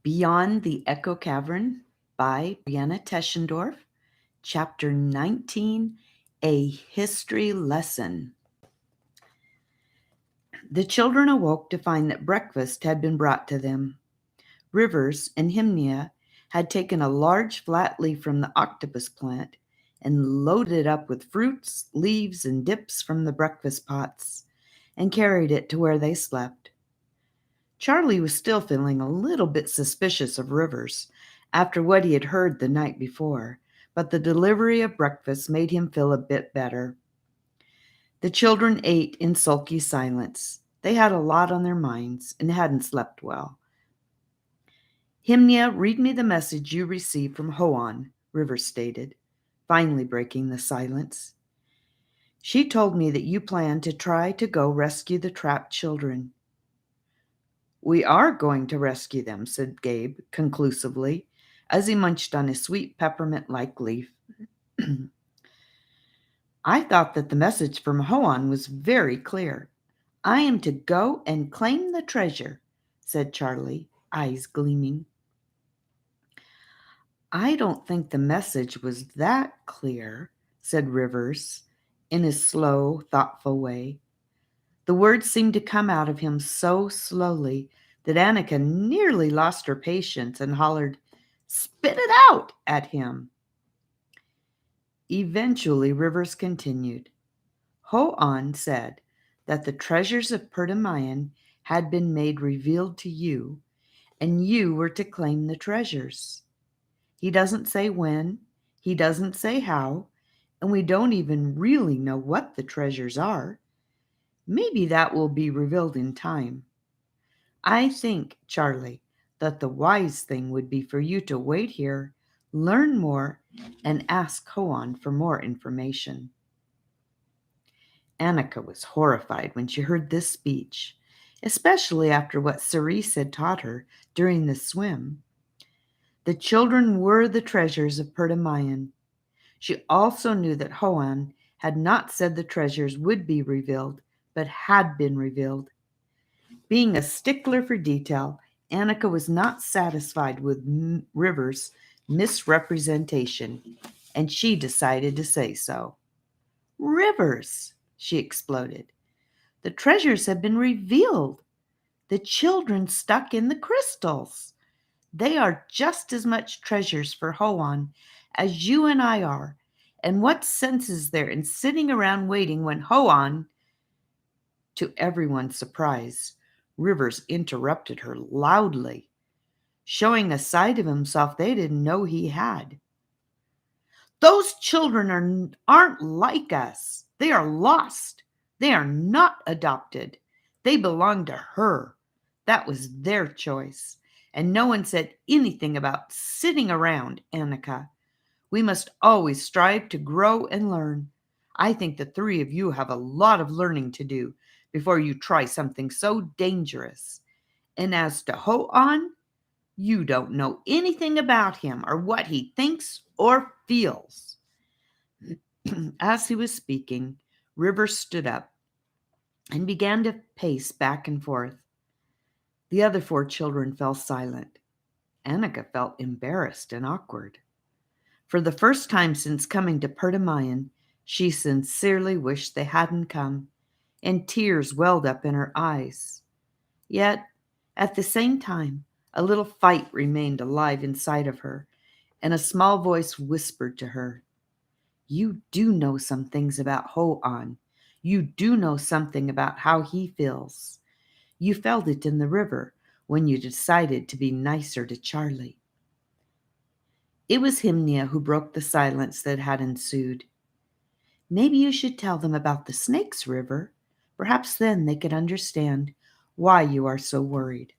Beyond the Echo Cavern by BreAnna Teschendorf, Chapter 19, A History Lesson. The children awoke to find that breakfast had been brought to them. Rivers and Hymnia had taken a large flat leaf from the octopus plant and loaded it up with fruits, leaves, and dips from the breakfast pots and carried it to where they slept. Charlie was still feeling a little bit suspicious of Rivers after what he had heard the night before, but the delivery of breakfast made him feel a bit better. The children ate in sulky silence. They had a lot on their minds and hadn't slept well. Hymnia, read me the message you received from Hoan, Rivers stated, finally breaking the silence. She told me that you plan to try to go rescue the trapped children. We are going to rescue them, said Gabe conclusively, as he munched on a sweet peppermint-like leaf. I thought that the message from Hoan was very clear. I am to go and claim the treasure, said Charlie, eyes gleaming. I don't think the message was that clear, said Rivers, in his slow, thoughtful way. The words seemed to come out of him so slowly that Annika nearly lost her patience and hollered, "Spit it out!" at him. Eventually, Rivers continued. Hoan said that the treasures of Perdamayan had been made revealed to you, and you were to claim the treasures. He doesn't say when, he doesn't say how, and we don't even really know what the treasures are. Maybe that will be revealed in time. I think, Charlie, that the wise thing would be for you to wait here, learn more, and ask Hoan for more information. Annika was horrified when she heard this speech, especially after what Cerise had taught her during the swim. The children were the treasures of Perdamayan. She also knew that Hoan had not said the treasures would be revealed, but had been revealed. Being a stickler for detail, Annika was not satisfied with Rivers' misrepresentation, and she decided to say so. Rivers, she exploded. The treasures have been revealed. The children stuck in the crystals. They are just as much treasures for Hoan as you and I are. And what sense is there in sitting around waiting when Hoan, to everyone's surprise, Rivers interrupted her loudly, showing a side of himself they didn't know he had. Those children aren't like us. They are lost. They are not adopted. They belong to her. That was their choice. And no one said anything about sitting around, Annika. We must always strive to grow and learn. I think the three of you have a lot of learning to do before you try something so dangerous. And as to Hoan, you don't know anything about him or what he thinks or feels. As he was speaking, Rivers stood up and began to pace back and forth. The other four children fell silent. Annika felt embarrassed and awkward. For the first time since coming to Perdamayan, she sincerely wished they hadn't come, and tears welled up in her eyes. Yet, at the same time, a little fight remained alive inside of her, and a small voice whispered to her, "You do know some things about Hoan. You do know something about how he feels. You felt it in the river when you decided to be nicer to Charlie." It was Hymnia who broke the silence that had ensued. "Maybe you should tell them about the snakes, River. Perhaps then they could understand why you are so worried."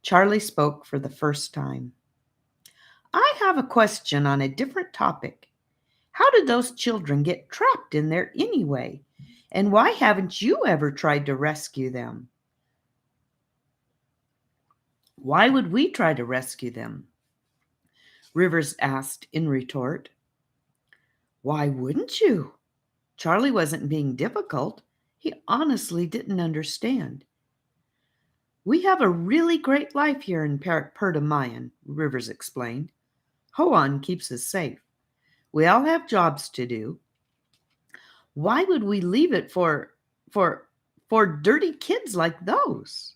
Charlie spoke for the first time. "I have a question on a different topic. How did those children get trapped in there anyway? And why haven't you ever tried to rescue them?" "Why would we try to rescue them?" Rivers asked in retort. "Why wouldn't you?" Charlie wasn't being difficult. He honestly didn't understand. We have a really great life here in Perdamayan, Rivers explained. Hoan keeps us safe. We all have jobs to do. Why would we leave it for for dirty kids like those?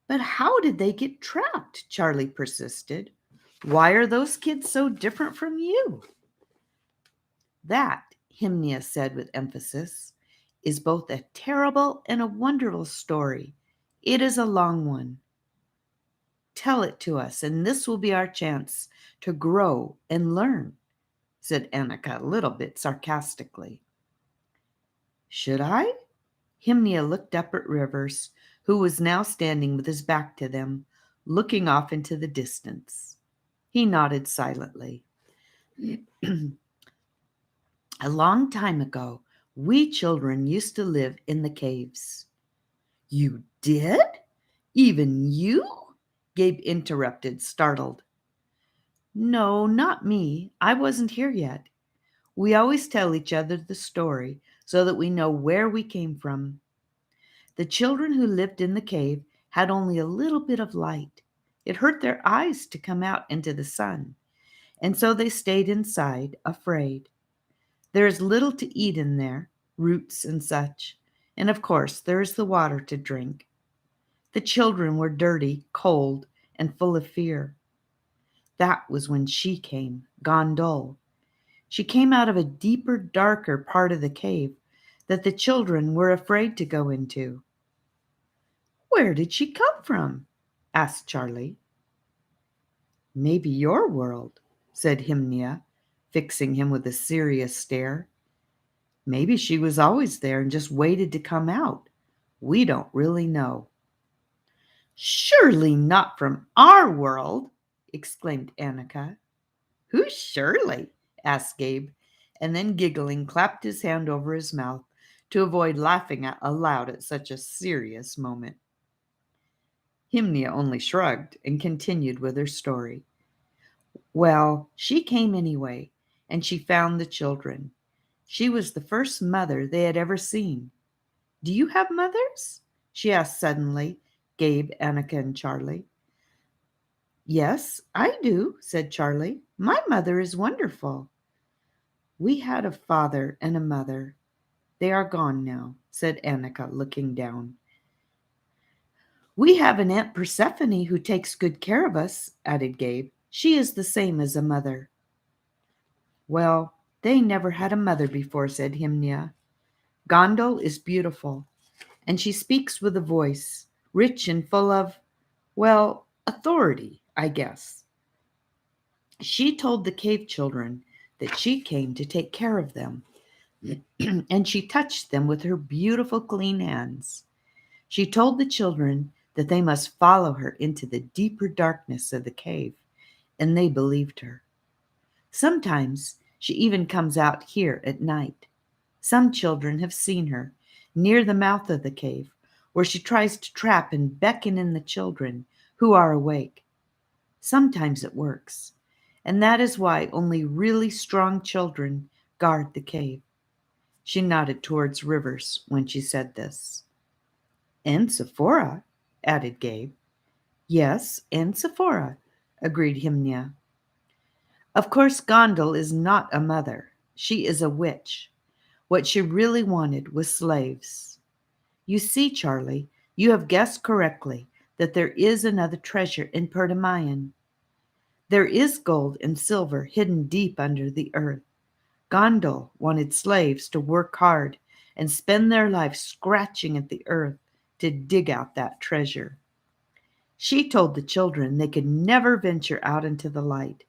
But how did they get trapped? Charlie persisted. Why are those kids so different from you? That, Hymnia said with emphasis, is both a terrible and a wonderful story. It is a long one. Tell it to us, and this will be our chance to grow and learn, said Annika a little bit sarcastically. Should I? Hymnia looked up at Rivers, who was now standing with his back to them, looking off into the distance. He nodded silently. A long time ago, we children used to live in the caves. You did? Even you? Gabe interrupted, startled. No, not me. I wasn't here yet. We always tell each other the story so that we know where we came from. The children who lived in the cave had only a little bit of light. It hurt their eyes to come out into the sun, and so they stayed inside, afraid. There is little to eat in there, roots and such, and of course there is the water to drink. The children were dirty, cold, and full of fear. That was when she came, Gondol. She came out of a deeper, darker part of the cave that the children were afraid to go into. Where did she come from? Asked Charlie. Maybe your world, said Hymnia, fixing him with a serious stare. Maybe she was always there and just waited to come out. We don't really know. Surely not from our world, exclaimed Annika. Who's Shirley? Asked Gabe, and then giggling clapped his hand over his mouth to avoid laughing aloud at such a serious moment. Hymnia only shrugged and continued with her story. Well, she came anyway, and she found the children. She was the first mother they had ever seen. Do you have mothers? She asked suddenly, Gabe, Annika, and Charlie. Yes, I do, said Charlie. My mother is wonderful. We had a father and a mother. They are gone now, said Annika, looking down. We have an Aunt Persephone who takes good care of us, added Gabe. She is the same as a mother. Well, they never had a mother before, said Hymnia. Gondol is beautiful, and she speaks with a voice, rich and full of, well, authority, I guess. She told the cave children that she came to take care of them, and she touched them with her beautiful clean hands. She told the children that they must follow her into the deeper darkness of the cave, and they believed her. Sometimes she even comes out here at night. Some children have seen her near the mouth of the cave, where she tries to trap and beckon in the children who are awake. Sometimes it works, and that is why only really strong children guard the cave. She nodded towards Rivers when she said this. And Sephora, added Gabe. Yes, and Sephora, agreed Hymnia. Of course, Gondol is not a mother. She is a witch. What she really wanted was slaves. You see, Charlie, you have guessed correctly that there is another treasure in Perdamayan. There is gold and silver hidden deep under the earth. Gondol wanted slaves to work hard and spend their life scratching at the earth to dig out that treasure. She told the children they could never venture out into the light.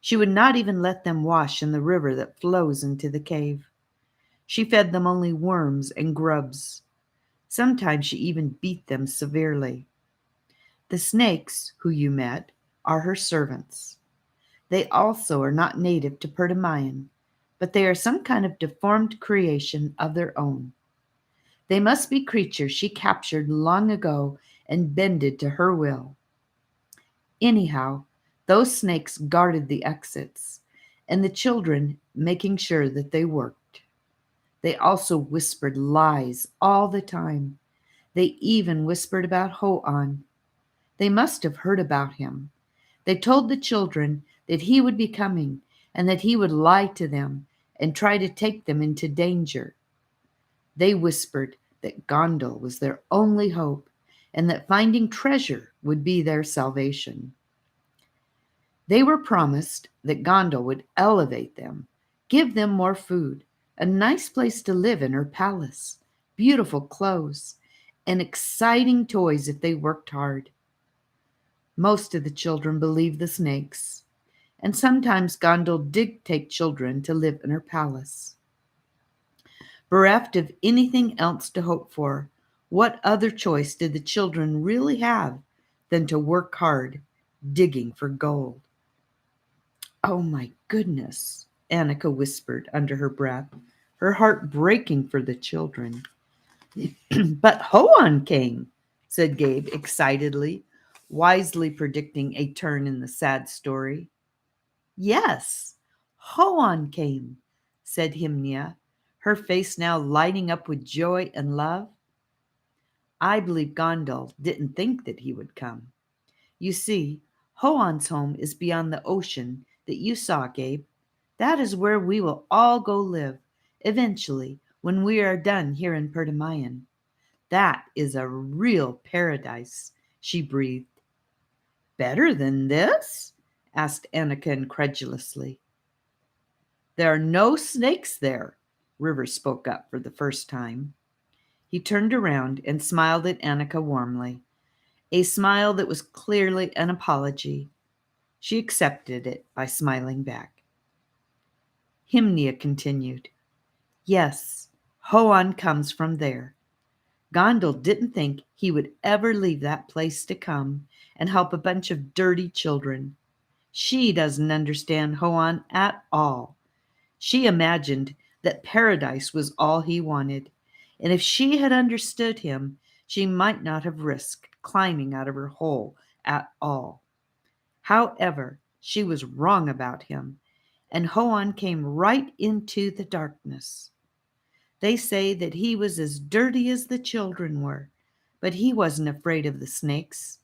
She would not even let them wash in the river that flows into the cave. She fed them only worms and grubs. Sometimes she even beat them severely. The snakes, who you met, are her servants. They also are not native to Perdamayan, but they are some kind of deformed creation of their own. They must be creatures she captured long ago and bended to her will. Anyhow, those snakes guarded the exits, and the children making sure that they worked. They also whispered lies all the time. They even whispered about Hoan. They must have heard about him. They told the children that he would be coming and that he would lie to them and try to take them into danger. They whispered that Gondel was their only hope and that finding treasure would be their salvation. They were promised that Gondel would elevate them, give them more food, a nice place to live in her palace, beautiful clothes, and exciting toys if they worked hard. Most of the children believed the snakes, and sometimes Gondel did take children to live in her palace. Bereft of anything else to hope for, what other choice did the children really have than to work hard, digging for gold? Oh my goodness, Annika whispered under her breath, her heart breaking for the children. But Hoan came, said Gabe excitedly, wisely predicting a turn in the sad story. Yes, Hoan came, said Hymnia, her face now lighting up with joy and love. I believe Gondel didn't think that he would come. You see, Hoan's home is beyond the ocean that you saw, Gabe. That is where we will all go live, eventually, when we are done here in Perdamayan. That is a real paradise, she breathed. Better than this? Asked Annika incredulously. There are no snakes there, Rivers spoke up for the first time. He turned around and smiled at Annika warmly, a smile that was clearly an apology. She accepted it by smiling back. Hymnia continued. Yes, Hoan comes from there. Gondel didn't think he would ever leave that place to come and help a bunch of dirty children. She doesn't understand Hoan at all. She imagined that paradise was all he wanted, and if she had understood him, she might not have risked climbing out of her hole at all. However, she was wrong about him, and Hoan came right into the darkness. They say that he was as dirty as the children were, but he wasn't afraid of the snakes.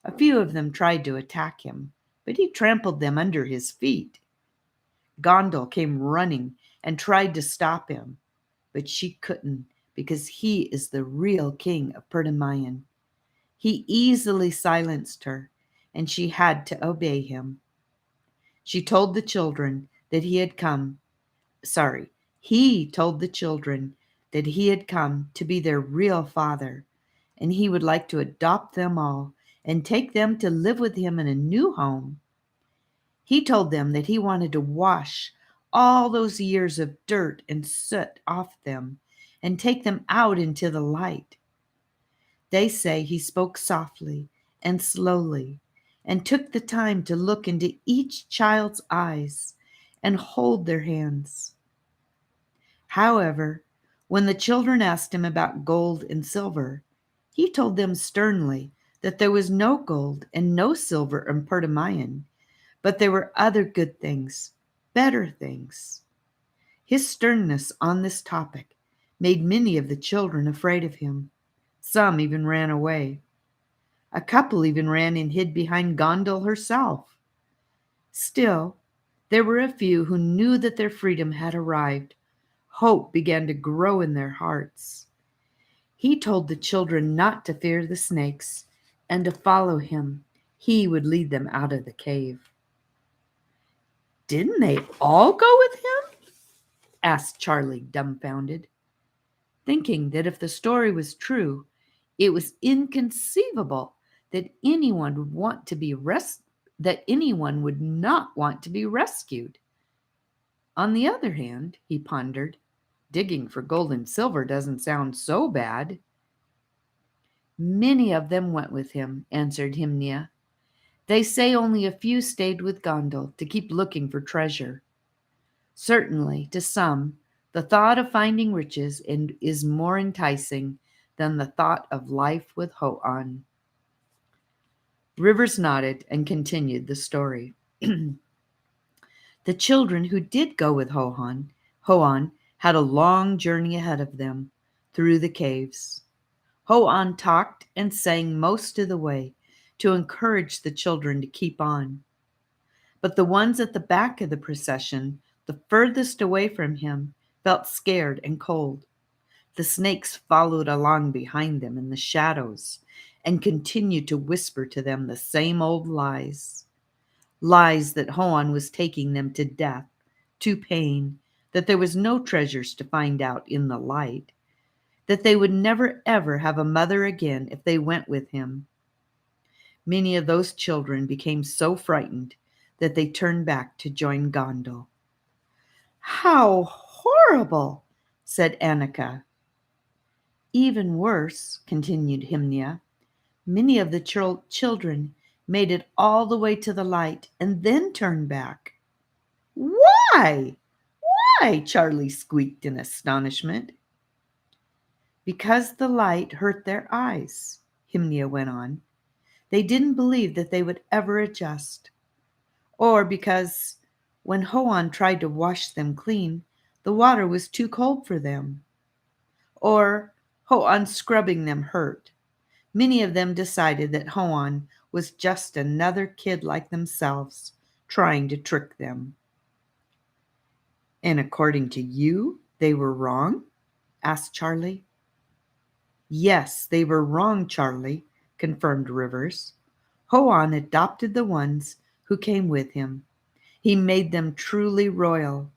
A few of them tried to attack him, but he trampled them under his feet. Gondel came running and tried to stop him, but she couldn't because he is the real king of Perdamayan. He easily silenced her, and she had to obey him. She told the children that he told the children that he had come to be their real father, and he would like to adopt them all and take them to live with him in a new home. He told them that he wanted to wash all those years of dirt and soot off them and take them out into the light. They say he spoke softly and slowly and took the time to look into each child's eyes and hold their hands. However, when the children asked him about gold and silver, he told them sternly that there was no gold and no silver in Perdamayan, but there were other good things, better things. His sternness on this topic made many of the children afraid of him. Some even ran away. A couple even ran and hid behind Gondel herself. Still, there were a few who knew that their freedom had arrived. Hope began to grow in their hearts. He told the children not to fear the snakes and to follow him. He would lead them out of the cave. Didn't they all go with him? Asked Charlie, dumbfounded, thinking that if the story was true, it was inconceivable that anyone would not want to be rescued. On the other hand, he pondered, digging for gold and silver doesn't sound so bad. Many of them went with him, answered Hymnia. They say only a few stayed with Gondel to keep looking for treasure. Certainly, to some, the thought of finding riches is more enticing than the thought of life with Hoan. Rivers nodded and continued the story. The children who did go with Hoan had a long journey ahead of them through the caves. Hoan talked and sang most of the way to encourage the children to keep on. But the ones at the back of the procession, the furthest away from him, felt scared and cold. The snakes followed along behind them in the shadows and continued to whisper to them the same old lies. Lies that Hoan was taking them to death, to pain, that there was no treasures to find out in the light, that they would never ever have a mother again if they went with him. Many of those children became so frightened that they turned back to join Gondel. How horrible, said Annika. Even worse, continued Hymnia. Many of the children made it all the way to the light and then turned back. Why? Why? Charlie squeaked in astonishment. Because the light hurt their eyes, Hymnia went on. They didn't believe that they would ever adjust. Or because when Hoan tried to wash them clean, the water was too cold for them. Or Hoan scrubbing them hurt. Many of them decided that Hoan was just another kid like themselves, trying to trick them. And according to you, they were wrong? Asked Charlie. Yes, they were wrong, Charlie, confirmed Rivers. Hoan adopted the ones who came with him. He made them truly royal.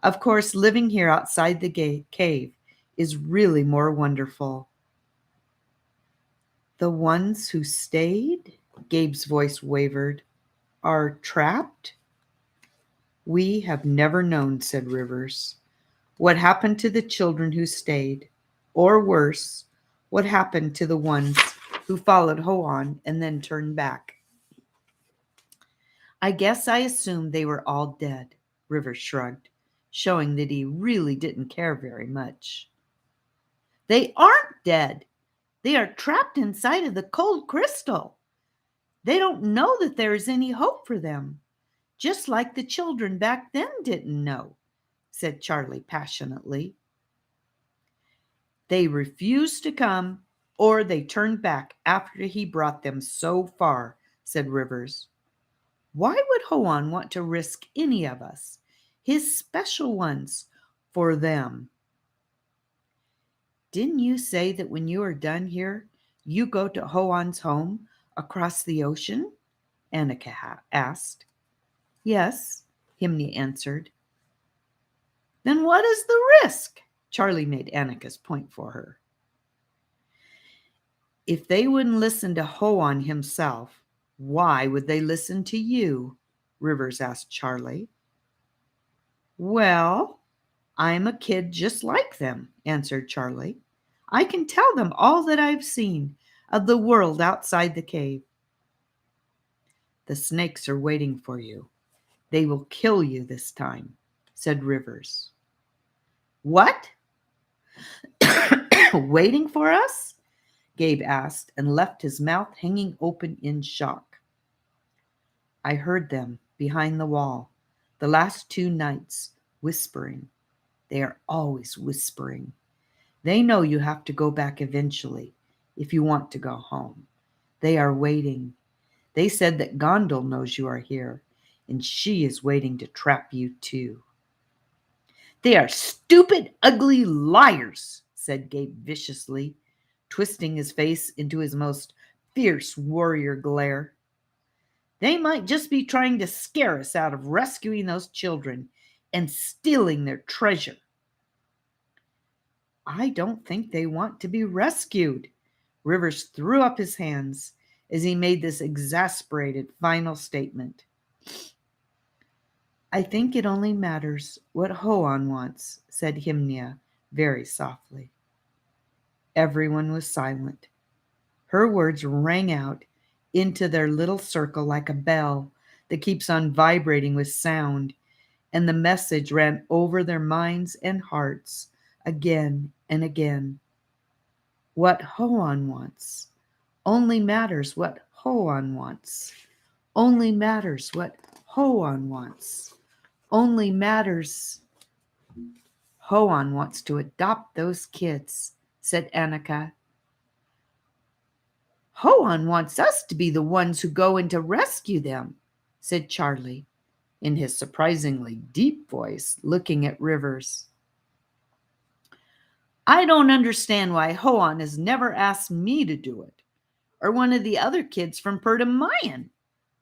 Of course, living here outside the cave is really more wonderful. The ones who stayed, Gabe's voice wavered, are trapped? We have never known, said Rivers. What happened to the children who stayed? Or worse, what happened to the ones who followed Hoan and then turned back? I guess I assumed they were all dead, Rivers shrugged, showing that he really didn't care very much. They aren't dead. They are trapped inside of the cold crystal. They don't know that there is any hope for them, just like the children back then didn't know, said Charlie passionately. They refused to come, or they turned back after he brought them so far, said Rivers. Why would Hoan want to risk any of us, his special ones, for them? Didn't you say that when you are done here, you go to Hoan's home across the ocean? Annika asked. Yes, Hymni answered. Then what is the risk? Charlie made Annika's point for her. If they wouldn't listen to Hoan himself, why would they listen to you? Rivers asked Charlie. Well, I'm a kid just like them, answered Charlie. I can tell them all that I've seen of the world outside the cave. The snakes are waiting for you. They will kill you this time, said Rivers. What? Waiting for us? Gabe asked and left his mouth hanging open in shock. I heard them behind the wall the last 2 nights, whispering. They are always whispering. They know you have to go back eventually if you want to go home. They are waiting. They said that Gondel knows you are here, and she is waiting to trap you too. They are stupid, ugly liars, said Gabe viciously, twisting his face into his most fierce warrior glare. They might just be trying to scare us out of rescuing those children and stealing their treasure. I don't think they want to be rescued. Rivers threw up his hands as he made this exasperated final statement. I think it only matters what Hoan wants, said Hymnia very softly. Everyone was silent. Her words rang out into their little circle like a bell that keeps on vibrating with sound, and the message ran over their minds and hearts again and again. What Hoan wants only matters what Hoan wants. Only matters what Hoan wants. Only matters. Hoan wants to adopt those kids, said Annika. Hoan wants us to be the ones who go in to rescue them, said Charlie, in his surprisingly deep voice, looking at Rivers. I don't understand why Hoan has never asked me to do it, or one of the other kids from Mayan.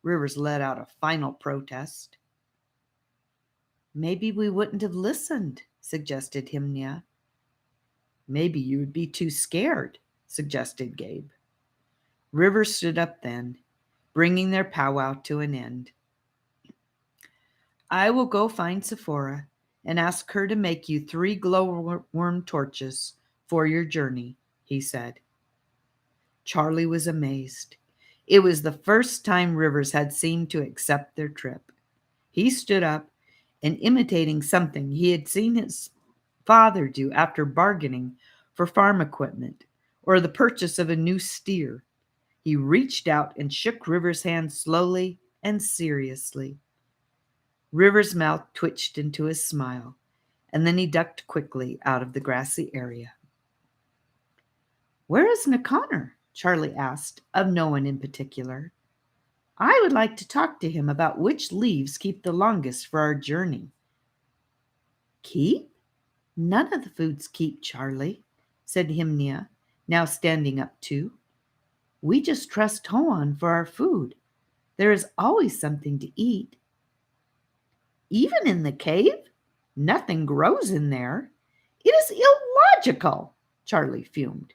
Rivers let out a final protest. Maybe we wouldn't have listened, suggested Hymnia. Maybe you would be too scared, suggested Gabe. Rivers stood up then, bringing their powwow to an end. I will go find Sephora and ask her to make you 3 glowworm torches for your journey, he said. Charlie was amazed. It was the first time Rivers had seemed to accept their trip. He stood up and, imitating something he had seen his father do after bargaining for farm equipment or the purchase of a new steer, he reached out and shook Rivers' hand slowly and seriously. Rivers' mouth twitched into a smile, and then he ducked quickly out of the grassy area. Where is Nicanor? Charlie asked, of no one in particular. I would like to talk to him about which leaves keep the longest for our journey. Keep? None of the foods keep, Charlie, said Hymnia, now standing up too. We just trust Hoan for our food. There is always something to eat. Even in the cave? Nothing grows in there. It is illogical, Charlie fumed.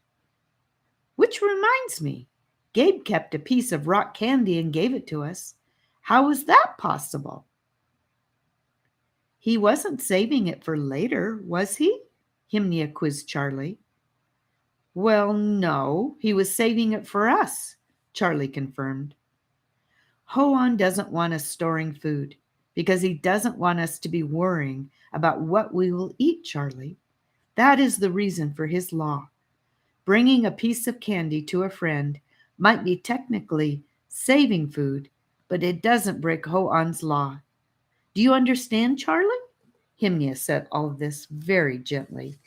Which reminds me, Gabe kept a piece of rock candy and gave it to us. How was that possible? He wasn't saving it for later, was he? Hymnia quizzed Charlie. Well, no, he was saving it for us, Charlie confirmed. Hoan doesn't want us storing food because he doesn't want us to be worrying about what we will eat, Charlie. That is the reason for his law. Bringing a piece of candy to a friend might be technically saving food, but it doesn't break Hoan's law. Do you understand, Charlie? Hymnia said all of this very gently.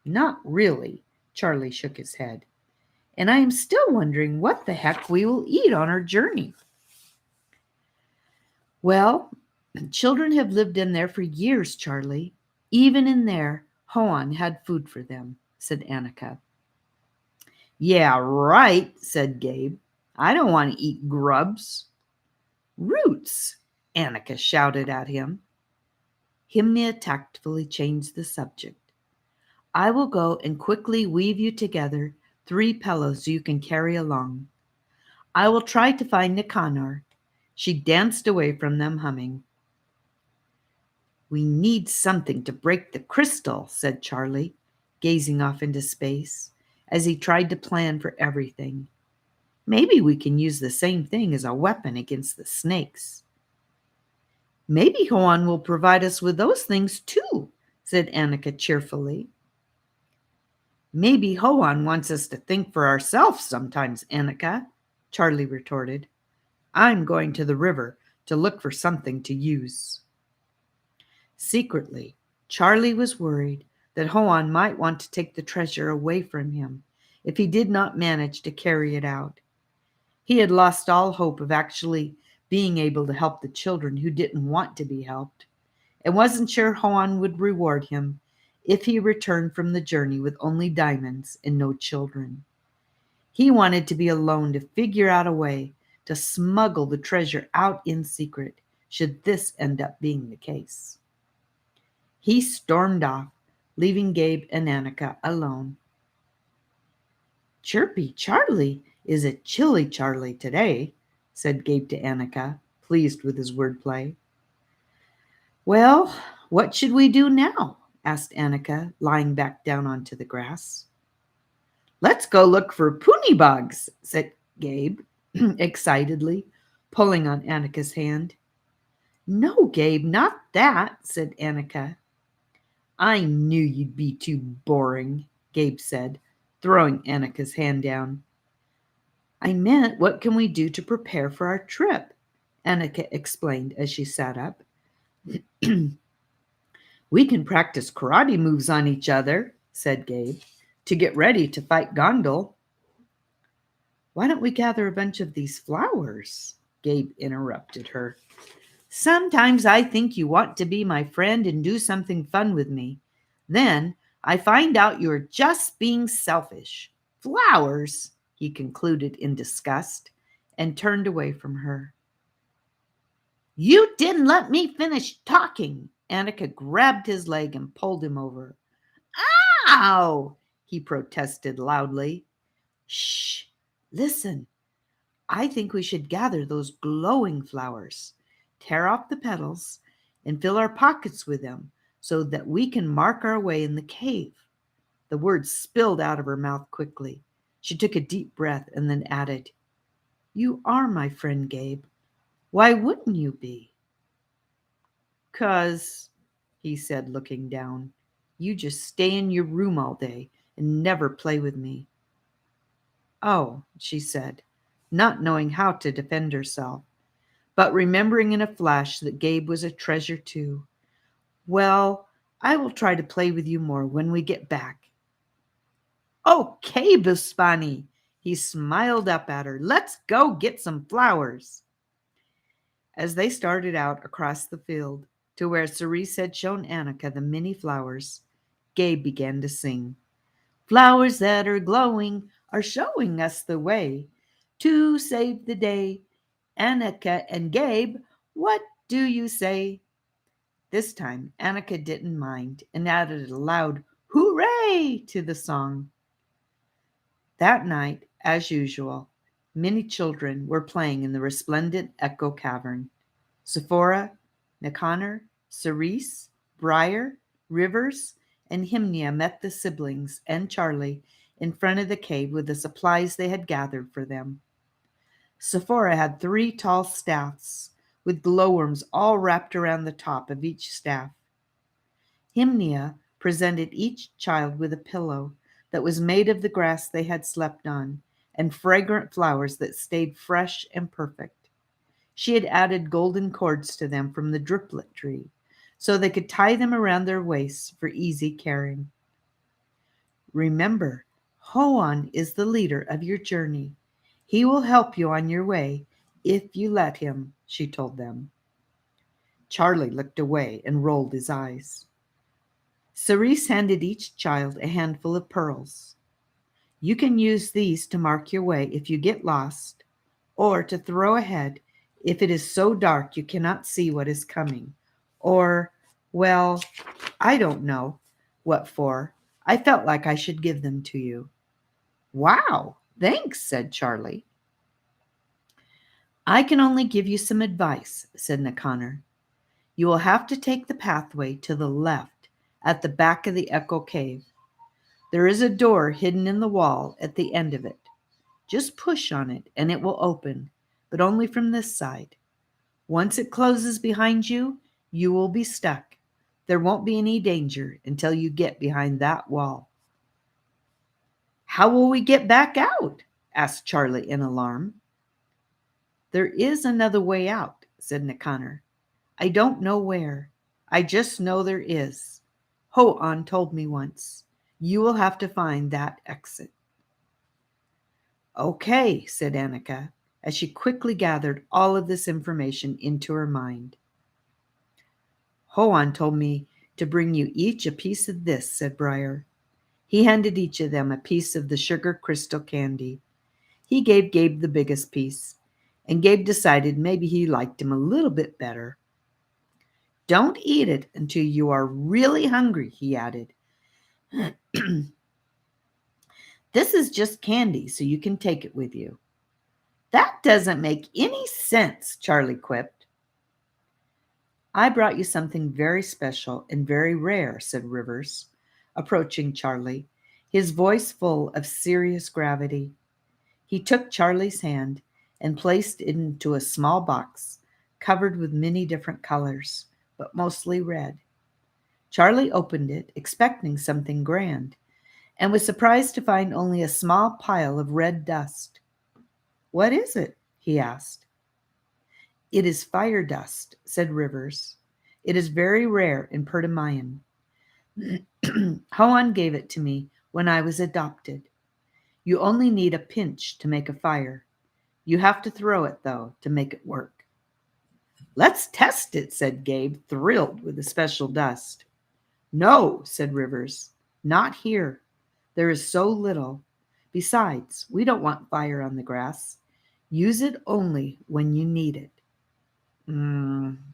Not really, Charlie shook his head. And I am still wondering what the heck we will eat on our journey. Well, children have lived in there for years, Charlie. Even in there, Hoan had food for them, said Annika. Yeah, right, said Gabe. I don't want to eat grubs. Roots, Annika shouted at him. Hymnia tactfully changed the subject. I will go and quickly weave you together 3 pillows you can carry along. I will try to find Nicanor. She danced away from them, humming. We need something to break the crystal, said Charlie, gazing off into space as he tried to plan for everything. Maybe we can use the same thing as a weapon against the snakes. Maybe Hoan will provide us with those things too, said Annika cheerfully. Maybe Hoan wants us to think for ourselves sometimes, Annika, Charlie retorted. I'm going to the river to look for something to use. Secretly, Charlie was worried that Hoan might want to take the treasure away from him if he did not manage to carry it out. He had lost all hope of actually being able to help the children who didn't want to be helped, and wasn't sure Hoan would reward him if he returned from the journey with only diamonds and no children. He wanted to be alone to figure out a way to smuggle the treasure out in secret, should this end up being the case. He stormed off, leaving Gabe and Annika alone. Chirpy Charlie is a chilly Charlie today, said Gabe to Annika, pleased with his wordplay. Well, what should we do now? Asked Annika, lying back down onto the grass. Let's go look for puny bugs, said Gabe, excitedly, pulling on Annika's hand. No, Gabe, not that, said Annika. I knew you'd be too boring, Gabe said, throwing Annika's hand down. I meant, what can we do to prepare for our trip? Annika explained as she sat up. We can practice karate moves on each other, said Gabe, to get ready to fight Gondel. Why don't we gather a bunch of these flowers? Gabe interrupted her. Sometimes I think you want to be my friend and do something fun with me. Then I find out you're just being selfish. Flowers, he concluded in disgust and turned away from her. You didn't let me finish talking. Annika grabbed his leg and pulled him over. Ow! He protested loudly. Shh! Listen. I think we should gather those glowing flowers, tear off the petals, and fill our pockets with them so that we can mark our way in the cave. The words spilled out of her mouth quickly. She took a deep breath and then added, You are my friend, Gabe. Why wouldn't you be? 'Cause, he said, looking down, you just stay in your room all day and never play with me. Oh, she said, not knowing how to defend herself, but remembering in a flash that Gabe was a treasure too. Well, I will try to play with you more when we get back. Okay, Buspani. He smiled up at her. Let's go get some flowers. As they started out across the field to where Cerise had shown Annika the many flowers, Gabe began to sing. Flowers that are glowing are showing us the way to save the day. Annika and Gabe, what do you say? This time, Annika didn't mind and added a loud hooray to the song. That night, as usual, many children were playing in the resplendent Echo Cavern. Sephora, Nicanor, Cerise, Briar, Rivers, and Hymnia met the siblings and Charlie in front of the cave with the supplies they had gathered for them. Sephora had 3 tall staffs with glowworms all wrapped around the top of each staff. Hymnia presented each child with a pillow that was made of the grass they had slept on and fragrant flowers that stayed fresh and perfect. She had added golden cords to them from the driplet tree so they could tie them around their waists for easy carrying. Remember, Hoan is the leader of your journey. He will help you on your way if you let him, she told them. Charlie looked away and rolled his eyes. Cerise handed each child a handful of pearls. You can use these to mark your way if you get lost, or to throw ahead if it is so dark you cannot see what is coming, or, well, I don't know what for. I felt like I should give them to you. Wow, thanks, said Charlie. I can only give you some advice, said Nicanor. You will have to take the pathway to the left at the back of the Echo Cave. There is a door hidden in the wall at the end of it. Just push on it and it will open, but only from this side. Once it closes behind you, you will be stuck. There won't be any danger until you get behind that wall. How will we get back out? Asked Charlie in alarm. There is another way out, said Nicanor. I don't know where. I just know there is. Hoan told me once. You will have to find that exit. Okay, said Annika, as she quickly gathered all of this information into her mind. Hoan told me to bring you each a piece of this, said Briar. He handed each of them a piece of the sugar crystal candy. He gave Gabe the biggest piece, and Gabe decided maybe he liked him a little bit better. Don't eat it until you are really hungry, he added. This is just candy, so you can take it with you. That doesn't make any sense, Charlie quipped. I brought you something very special and very rare, said Rivers, approaching Charlie, his voice full of serious gravity. He took Charlie's hand and placed it into a small box covered with many different colors, but mostly red. Charlie opened it, expecting something grand, and was surprised to find only a small pile of red dust. What is it? He asked. It is fire dust, said Rivers. It is very rare in Pertamayan. Hoan gave it to me when I was adopted. You only need a pinch to make a fire. You have to throw it, though, to make it work. Let's test it, said Gabe, thrilled with the special dust. No, said Rivers, not here. There is so little. Besides, we don't want fire on the grass. Use it only when you need it.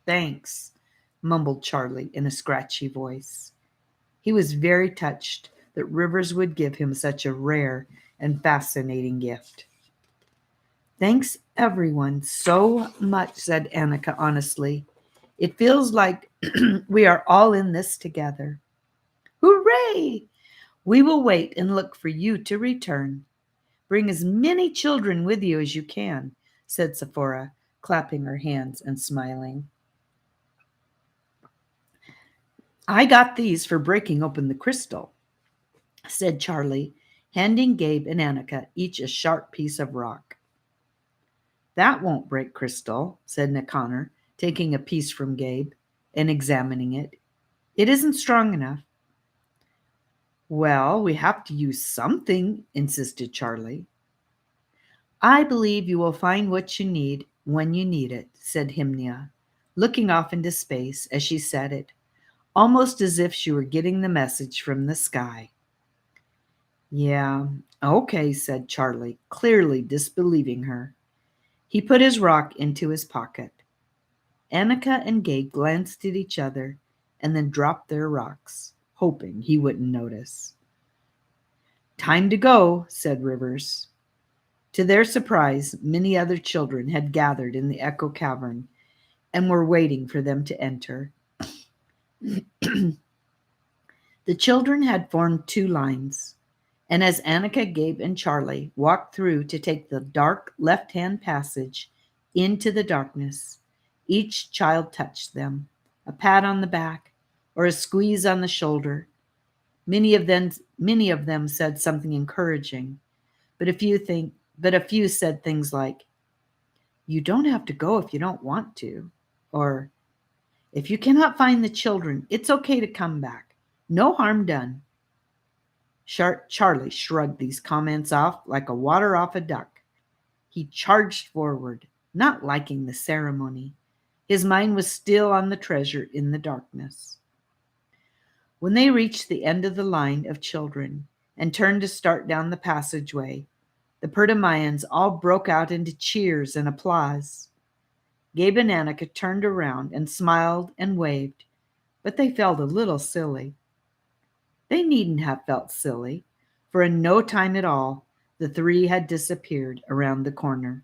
Thanks, mumbled Charlie in a scratchy voice. He was very touched that Rivers would give him such a rare and fascinating gift. Thanks, everyone, so much, said Annika honestly. It feels like we are all in this together. Hooray! We will wait and look for you to return. Bring as many children with you as you can, said Sephora, clapping her hands and smiling. I got these for breaking open the crystal, said Charlie, handing Gabe and Annika each a sharp piece of rock. That won't break crystal, said Nicanor, taking a piece from Gabe and examining it. It isn't strong enough. Well, we have to use something, insisted Charlie. I believe you will find what you need when you need it, said Hymnia, looking off into space as she said it, almost as if she were getting the message from the sky. Yeah, okay, said Charlie, clearly disbelieving her. He put his rock into his pocket. Annika and Gabe glanced at each other and then dropped their rocks, hoping he wouldn't notice. Time to go, said Rivers. To their surprise, many other children had gathered in the Echo Cavern and were waiting for them to enter. The children had formed two lines, and as Annika, Gabe, and Charlie walked through to take the dark left-hand passage into the darkness, each child touched them, a pat on the back or a squeeze on the shoulder. Many of them said something encouraging, but a few said things like, "You don't have to go if you don't want to," or "If you cannot find the children, it's okay to come back. No harm done." Charlie shrugged these comments off like a water off a duck. He charged forward, not liking the ceremony. His mind was still on the treasure in the darkness. When they reached the end of the line of children and turned to start down the passageway, the Perdamayans all broke out into cheers and applause. Gabe and Annika turned around and smiled and waved, but they felt a little silly. They needn't have felt silly, for in no time at all, the three had disappeared around the corner.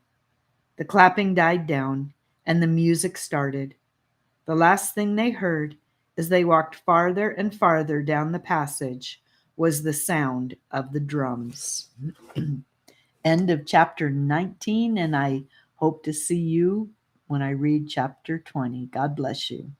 The clapping died down, and the music started. The last thing they heard, as they walked farther and farther down the passage, was the sound of the drums. End of chapter 19, and I hope to see you when I read chapter 20. God bless you.